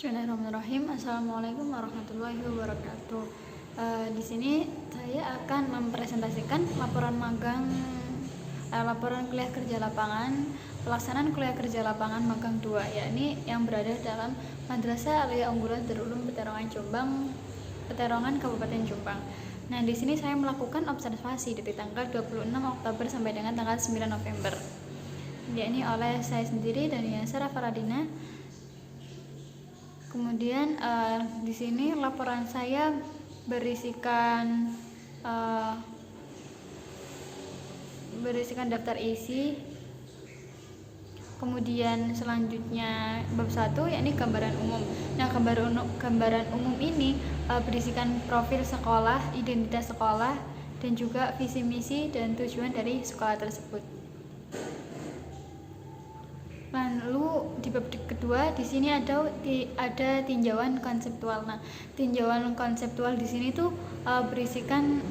Bismillahirrahmanirrahim. Assalamualaikum warahmatullahi wabarakatuh. Di sini saya akan mempresentasikan laporan kuliah kerja lapangan, pelaksanaan kuliah kerja lapangan magang 2, yakni yang berada dalam Madrasah Aliyah Unggulan Darul Ulum Peterongan Jombang, Peterongan Kabupaten Jombang. Nah, di sini saya melakukan observasi dari tanggal 26 Oktober sampai dengan tanggal 9 November. Yakni oleh saya sendiri dan Yasara Faradina. Kemudian di sini laporan saya berisikan daftar isi. Kemudian selanjutnya bab 1 yakni gambaran umum. Nah, gambaran umum ini berisikan profil sekolah, identitas sekolah, dan juga visi misi dan tujuan dari sekolah tersebut. Lalu di bab kedua di sini ada tinjauan konseptual. Nah, tinjauan konseptual di sini tuh berisikan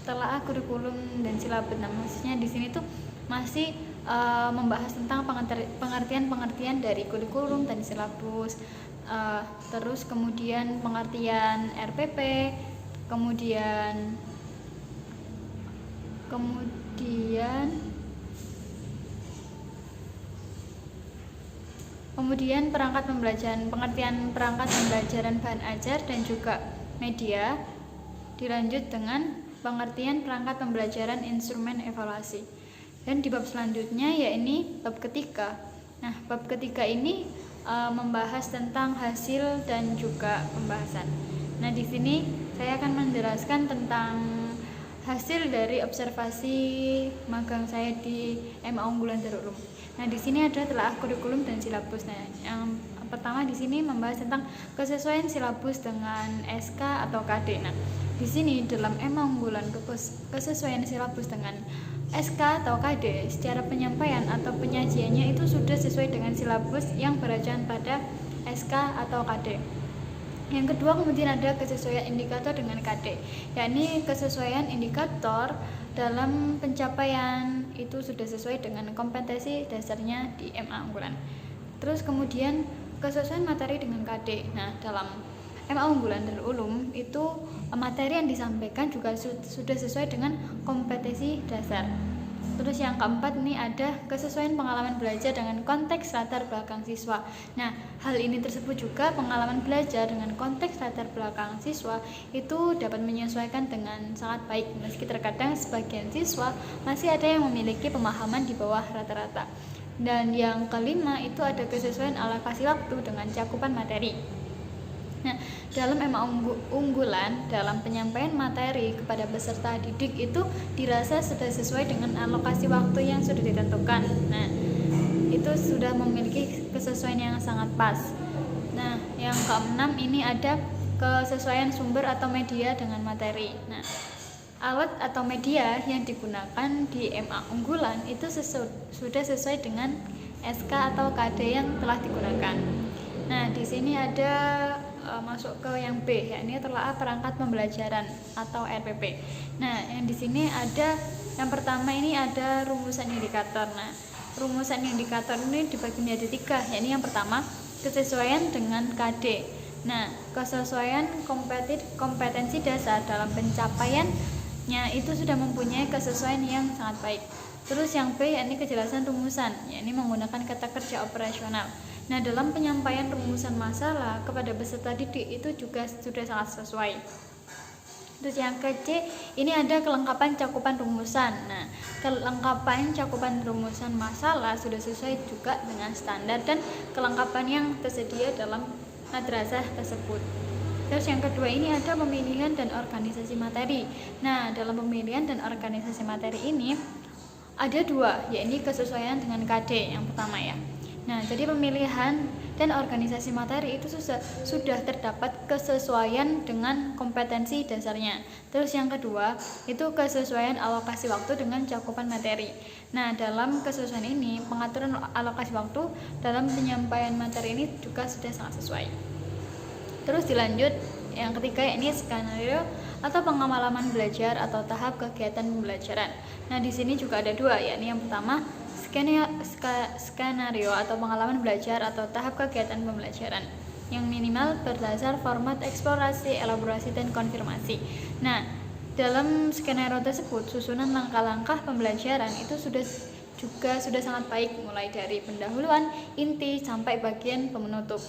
telaah kurikulum dan silabus. Nah, maksudnya di sini tuh masih membahas tentang pengertian dari kurikulum dan silabus. Terus kemudian pengertian RPP, kemudian pengertian perangkat pembelajaran bahan ajar dan juga media, dilanjut dengan pengertian perangkat pembelajaran instrumen evaluasi. Dan di bab selanjutnya yakni bab ketiga. Nah, bab ketiga ini membahas tentang hasil dan juga pembahasan. Nah, di sini saya akan menjelaskan tentang hasil dari observasi magang saya di MA Unggulan Darul Ulum. Nah, di sini ada telaah kurikulum dan silabus. Nah, yang pertama di sini membahas tentang kesesuaian silabus dengan SK atau KD. Nah, di sini dalam MA Unggulan kesesuaian silabus dengan SK atau KD secara penyampaian atau penyajiannya itu sudah sesuai dengan silabus yang beracuan pada SK atau KD. Yang kedua, kemudian ada kesesuaian indikator dengan KD, yakni kesesuaian indikator dalam pencapaian itu sudah sesuai dengan kompetensi dasarnya di MA Unggulan. Terus kemudian kesesuaian materi dengan KD. Nah, dalam MA Unggulan Darul Ulum itu materi yang disampaikan juga sudah sesuai dengan kompetensi dasar. Terus yang keempat ini ada kesesuaian pengalaman belajar dengan konteks latar belakang siswa. Nah, hal ini tersebut juga pengalaman belajar dengan konteks latar belakang siswa itu dapat menyesuaikan dengan sangat baik, meski terkadang sebagian siswa masih ada yang memiliki pemahaman di bawah rata-rata. Dan yang kelima itu ada kesesuaian alokasi waktu dengan cakupan materi. Nah, dalam MA Unggulan, dalam penyampaian materi kepada peserta didik itu dirasa sudah sesuai dengan alokasi waktu yang sudah ditentukan. Nah, itu sudah memiliki kesesuaian yang sangat pas. Nah, yang keenam ini ada kesesuaian sumber atau media dengan materi. Nah, alat atau media yang digunakan di MA Unggulan itu sudah sesuai dengan SK atau KD yang telah digunakan. Nah, di sini ada masuk ke yang B, yakni telaah perangkat pembelajaran atau RPP. Nah, yang di sini ada yang pertama ini ada rumusan indikator. Nah, rumusan indikator ini dibagi menjadi 3, yakni yang pertama kesesuaian dengan KD. Nah, kesesuaian kompetensi dasar dalam pencapaiannya itu sudah mempunyai kesesuaian yang sangat baik. Terus yang B yakni kejelasan rumusan, yakni menggunakan kata kerja operasional. Nah, dalam penyampaian rumusan masalah kepada peserta didik itu juga sudah sangat sesuai. Terus yang ke C, ini ada kelengkapan cakupan rumusan. Nah, kelengkapan cakupan rumusan masalah sudah sesuai juga dengan standar dan kelengkapan yang tersedia dalam madrasah tersebut. Terus yang kedua ini ada pemilihan dan organisasi materi. Nah, dalam pemilihan dan organisasi materi ini ada 2, yakni kesesuaian dengan KD yang pertama ya. Nah, jadi pemilihan dan organisasi materi itu sudah terdapat kesesuaian dengan kompetensi dasarnya. Terus yang kedua, itu kesesuaian alokasi waktu dengan cakupan materi. Nah, dalam kesesuaian ini, pengaturan alokasi waktu dalam penyampaian materi ini juga sudah sangat sesuai. Terus dilanjut yang ketiga, yakni skenario atau pengalaman belajar atau tahap kegiatan pembelajaran. Nah, di sini juga ada 2, yakni yang pertama skenario atau pengalaman belajar atau tahap kegiatan pembelajaran. yang minimal berdasar format eksplorasi, elaborasi, dan konfirmasi. Nah, dalam skenario tersebut, susunan langkah-langkah pembelajaran itu sudah sangat baik, mulai dari pendahuluan, inti, sampai bagian penutup.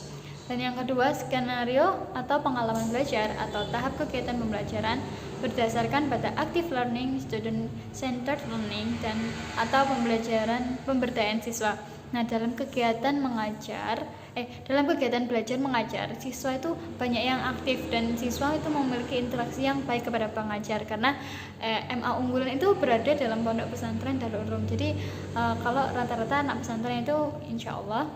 Dan yang kedua, skenario atau pengalaman belajar atau tahap kegiatan pembelajaran berdasarkan pada active learning, student centered learning, dan atau pemberdayaan siswa. Nah, dalam kegiatan belajar mengajar, siswa itu banyak yang aktif dan siswa itu memiliki interaksi yang baik kepada pengajar, karena MA unggulan itu berada dalam pondok pesantren Darul Ulum. Jadi kalau rata-rata anak pesantren itu insya Allah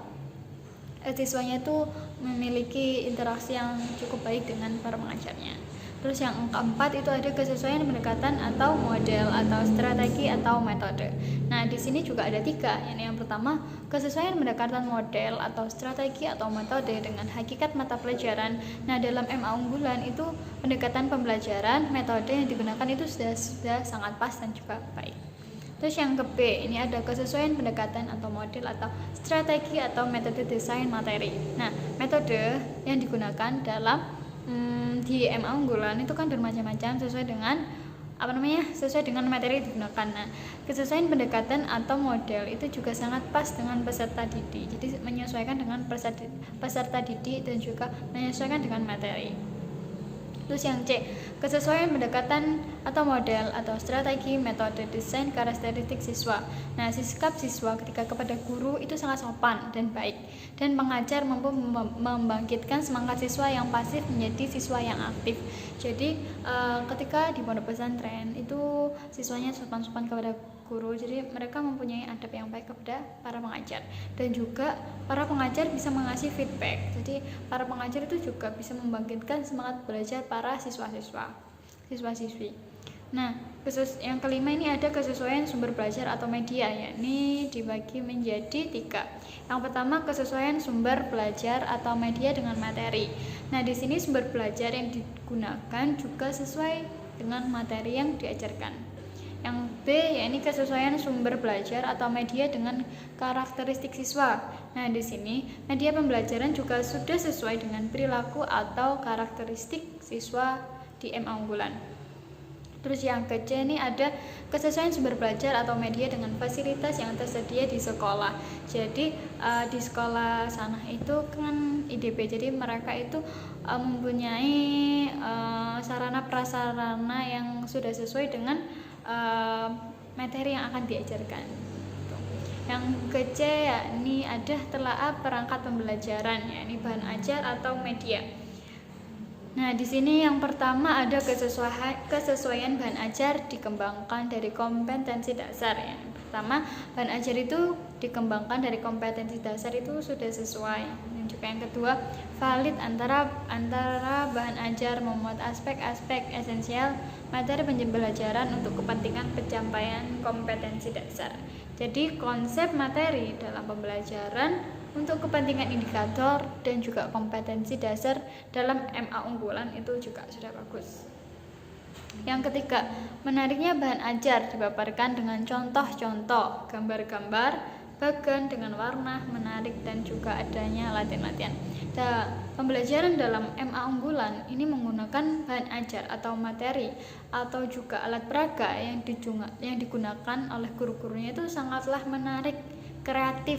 siswanya itu memiliki interaksi yang cukup baik dengan para pengajarnya. Terus yang keempat itu ada kesesuaian pendekatan atau model atau strategi atau metode. Nah, di sini juga ada 3. Yang pertama, kesesuaian pendekatan model atau strategi atau metode dengan hakikat mata pelajaran. Nah, dalam MA unggulan itu pendekatan pembelajaran, metode yang digunakan itu sudah sangat pas dan juga baik. Terus yang ke B, ini ada kesesuaian pendekatan atau model atau strategi atau metode desain materi. Nah, metode yang digunakan dalam di MA unggulan itu kan bermacam-macam sesuai dengan materi yang digunakan. Nah, kesesuaian pendekatan atau model itu juga sangat pas dengan peserta didik. Jadi menyesuaikan dengan peserta didik dan juga menyesuaikan dengan materi. Terus yang C, kesesuaian pendekatan atau model atau strategi metode desain karakteristik siswa. Nah, sikap siswa ketika kepada guru itu sangat sopan dan baik, dan pengajar mampu membangkitkan semangat siswa yang pasif menjadi siswa yang aktif. Jadi ketika di pondok pesantren itu siswanya sopan-sopan kepada guru, jadi mereka mempunyai adab yang baik kepada para pengajar, dan juga para pengajar bisa mengasih feedback. Jadi para pengajar itu juga bisa membangkitkan semangat belajar para siswa-siswi. Nah, yang kelima ini ada kesesuaian sumber belajar atau media, yakni dibagi menjadi 3. Yang pertama, kesesuaian sumber belajar atau media dengan materi. Nah, di sini sumber belajar yang digunakan juga sesuai dengan materi yang diajarkan. Yang B, yakni kesesuaian sumber belajar atau media dengan karakteristik siswa. Nah, di sini media pembelajaran juga sudah sesuai dengan perilaku atau karakteristik siswa di MA unggulan. Terus yang ke C ini ada kesesuaian sumber belajar atau media dengan fasilitas yang tersedia di sekolah. Jadi di sekolah sana itu kan IDP, jadi mereka itu mempunyai sarana prasarana yang sudah sesuai dengan materi yang akan diajarkan. Yang ke C yakni ada telaah perangkat pembelajaran, yakni bahan ajar atau media. Nah, di sini yang pertama ada kesesuaian bahan ajar dikembangkan dari kompetensi dasar. Yang pertama, bahan ajar itu dikembangkan dari kompetensi dasar itu sudah sesuai. Dan juga yang kedua, valid antara bahan ajar memuat aspek-aspek esensial materi pembelajaran untuk kepentingan pencapaian kompetensi dasar. Jadi konsep materi dalam pembelajaran untuk kepentingan indikator dan juga kompetensi dasar dalam MA unggulan itu juga sudah bagus. Yang ketiga, menariknya bahan ajar dipaparkan dengan contoh-contoh, gambar-gambar, bagan dengan warna menarik, dan juga adanya latihan-latihan. Pembelajaran dalam MA unggulan ini menggunakan bahan ajar atau materi atau juga alat peraga yang digunakan oleh guru-gurunya itu sangatlah menarik, kreatif.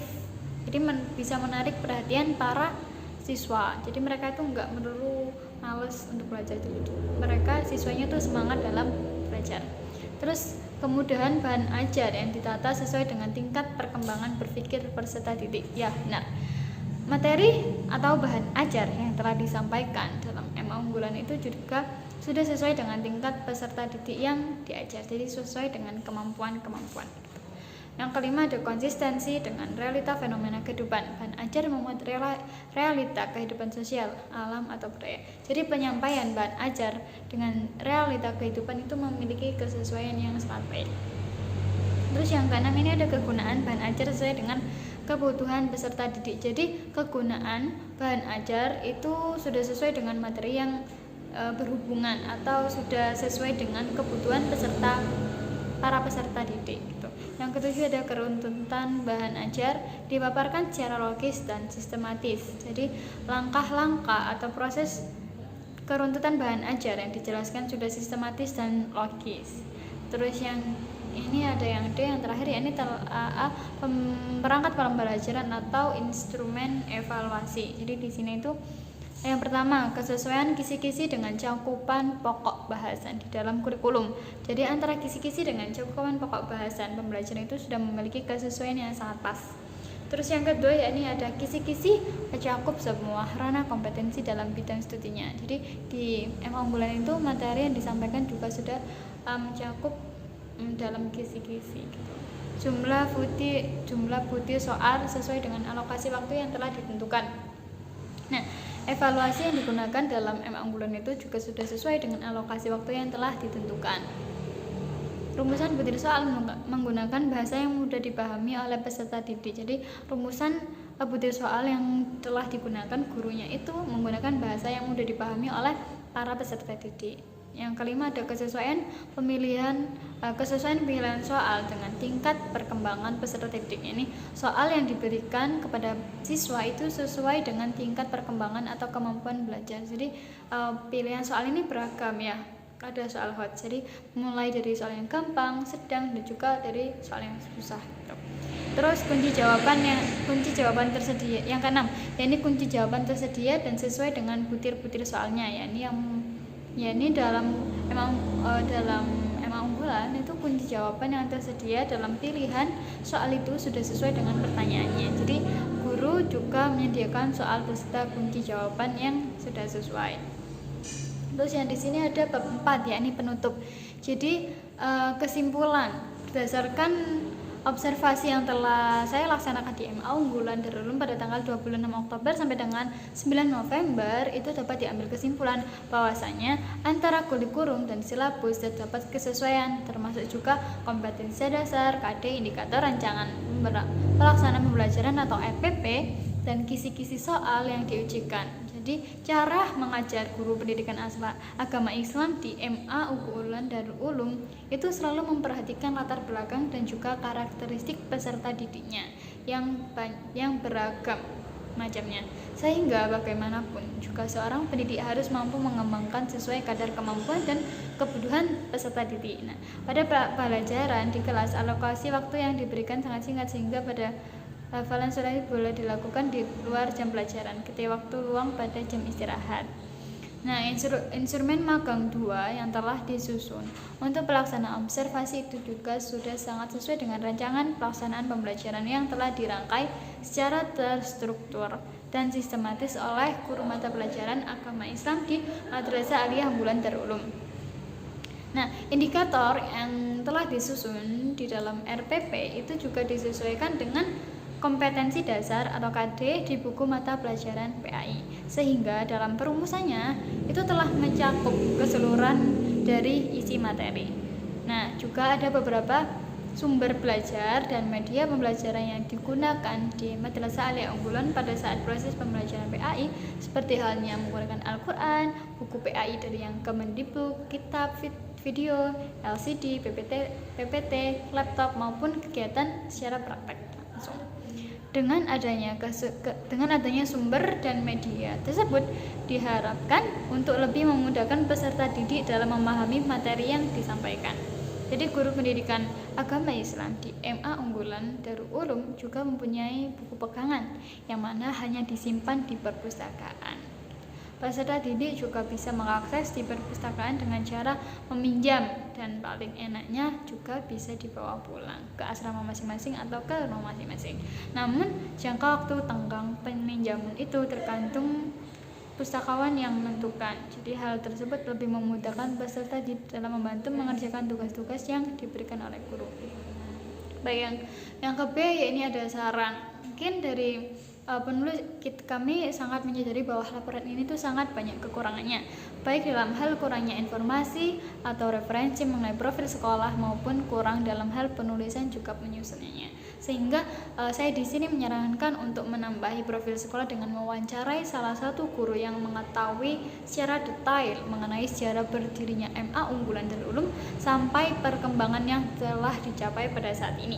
Jadi bisa menarik perhatian para siswa. Jadi mereka itu nggak melulu males untuk belajar itu. Mereka siswanya itu semangat dalam belajar. Terus kemudahan bahan ajar yang ditata sesuai dengan tingkat perkembangan berpikir peserta didik. Ya, benar. Materi atau bahan ajar yang telah disampaikan dalam MA unggulan itu juga sudah sesuai dengan tingkat peserta didik yang diajar. Jadi sesuai dengan kemampuan. Yang kelima ada konsistensi dengan realita fenomena kehidupan. Bahan ajar memuat realita kehidupan sosial, alam atau budaya. Jadi penyampaian bahan ajar dengan realita kehidupan itu memiliki kesesuaian yang sangat baik. Terus yang keenam ini ada kegunaan bahan ajar sesuai dengan kebutuhan peserta didik. Jadi kegunaan bahan ajar itu sudah sesuai dengan materi yang berhubungan atau sudah sesuai dengan kebutuhan para peserta didik gitu. Yang ketujuh ada keruntutan bahan ajar dipaparkan secara logis dan sistematis. Jadi langkah-langkah atau proses keruntutan bahan ajar yang dijelaskan sudah sistematis dan logis. Terus yang ini ada yang D, yang terakhir ya, ini perangkat pembelajaran atau instrumen evaluasi. Jadi di sini itu yang pertama, kesesuaian kisi-kisi dengan cakupan pokok bahasan di dalam kurikulum. Jadi antara kisi-kisi dengan cakupan pokok bahasan pembelajaran itu sudah memiliki kesesuaian yang sangat pas. Terus yang kedua ya, ini ada kisi-kisi mencakup semua ranah kompetensi dalam bidang studinya. Jadi di MA unggulan itu materi yang disampaikan juga sudah mencakup dalam kisi-kisi gitu. Jumlah putih soal sesuai dengan alokasi waktu yang telah ditentukan. Nah, evaluasi yang digunakan dalam MA unggulan itu juga sudah sesuai dengan alokasi waktu yang telah ditentukan. Rumusan butir soal menggunakan bahasa yang mudah dipahami oleh peserta didik. Jadi rumusan butir soal yang telah digunakan gurunya itu menggunakan bahasa yang mudah dipahami oleh para peserta didik. Yang kelima ada kesesuaian pemilihan soal dengan tingkat perkembangan peserta didik. Ini soal yang diberikan kepada siswa itu sesuai dengan tingkat perkembangan atau kemampuan belajar. Jadi pilihan soal ini beragam ya. Ada soal hot, jadi mulai dari soal yang gampang, sedang, dan juga dari soal yang susah gitu. Terus kunci jawaban tersedia. Yang keenam, ini kunci jawaban tersedia dan sesuai dengan butir-butir soalnya ya. Ini dalam unggulan itu kunci jawaban yang tersedia dalam pilihan soal itu sudah sesuai dengan pertanyaannya. Jadi guru juga menyediakan soal beserta kunci jawaban yang sudah sesuai. Terus yang di sini ada bab 4 ya, ini penutup. Jadi kesimpulan berdasarkan observasi yang telah saya laksanakan di MA unggulan Darul Ulum pada tanggal 26 Oktober sampai dengan 9 November itu dapat diambil kesimpulan bahwasanya antara kurikulum dan silabus terdapat kesesuaian, termasuk juga kompetensi dasar, KD, indikator rancangan pelaksanaan pembelajaran atau RPP, dan kisi-kisi soal yang diujikan. Jadi cara mengajar guru pendidikan agama Islam di MA unggulan Darul Ulum itu selalu memperhatikan latar belakang dan juga karakteristik peserta didiknya yang beragam macamnya, sehingga bagaimanapun juga seorang pendidik harus mampu mengembangkan sesuai kadar kemampuan dan kebutuhan peserta didik. Nah, pada pelajaran di kelas alokasi waktu yang diberikan sangat singkat sehingga pada hafalan surat boleh dilakukan di luar jam pelajaran ketika waktu luang pada jam istirahat. Nah, instrumen magang 2 yang telah disusun untuk pelaksanaan observasi itu juga sudah sangat sesuai dengan rancangan pelaksanaan pembelajaran yang telah dirangkai secara terstruktur dan sistematis oleh guru mata pelajaran agama Islam di Madrasah Aliyah Unggulan Darul Ulum. Nah, indikator yang telah disusun di dalam RPP itu juga disesuaikan dengan kompetensi dasar atau KD di buku mata pelajaran PAI, sehingga dalam perumusannya itu telah mencakup keseluruhan dari isi materi. Nah, juga ada beberapa sumber belajar dan media pembelajaran yang digunakan di Madrasah Aliyah Unggulan pada saat proses pembelajaran PAI, seperti halnya menggunakan Al-Quran, buku PAI dari yang Kemendikbud, kitab, video, LCD, PPT, laptop, maupun kegiatan secara praktek langsung. Dengan adanya sumber dan media tersebut diharapkan untuk lebih memudahkan peserta didik dalam memahami materi yang disampaikan. Jadi guru pendidikan agama Islam di MA unggulan Darul Ulum juga mempunyai buku pegangan yang mana hanya disimpan di perpustakaan. Peserta didik juga bisa mengakses di perpustakaan dengan cara meminjam, dan paling enaknya juga bisa dibawa pulang ke asrama masing-masing atau ke rumah masing-masing. Namun jangka waktu tenggang peminjaman itu tergantung pustakawan yang menentukan. Jadi hal tersebut lebih memudahkan peserta didik dalam membantu mengerjakan tugas-tugas yang diberikan oleh guru. Baik, yang ke B ya, ini ada saran. Mungkin dari penulis kami sangat menyadari bahwa laporan ini tuh sangat banyak kekurangannya, baik dalam hal kurangnya informasi atau referensi mengenai profil sekolah maupun kurang dalam hal penulisan juga penyusunannya. Sehingga saya di sini menyarankan untuk menambahi profil sekolah dengan mewawancarai salah satu guru yang mengetahui secara detail mengenai sejarah berdirinya MA unggulan Darul Ulum sampai perkembangan yang telah dicapai pada saat ini.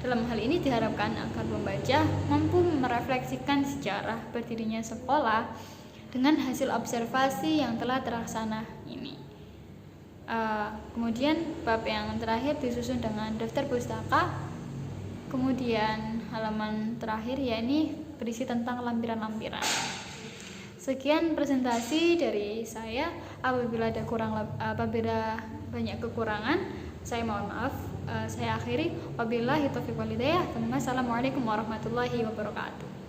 Dalam hal ini diharapkan agar pembaca mampu merefleksikan sejarah berdirinya sekolah dengan hasil observasi yang telah terlaksana ini. Kemudian bab yang terakhir disusun dengan daftar pustaka. Kemudian halaman terakhir yakni berisi tentang lampiran-lampiran. Sekian presentasi dari saya. Apabila banyak kekurangan, saya mohon maaf. Saya akhiri. Wabillahi taufiq wal hidayah. Wassalamualaikum warahmatullahi wabarakatuh.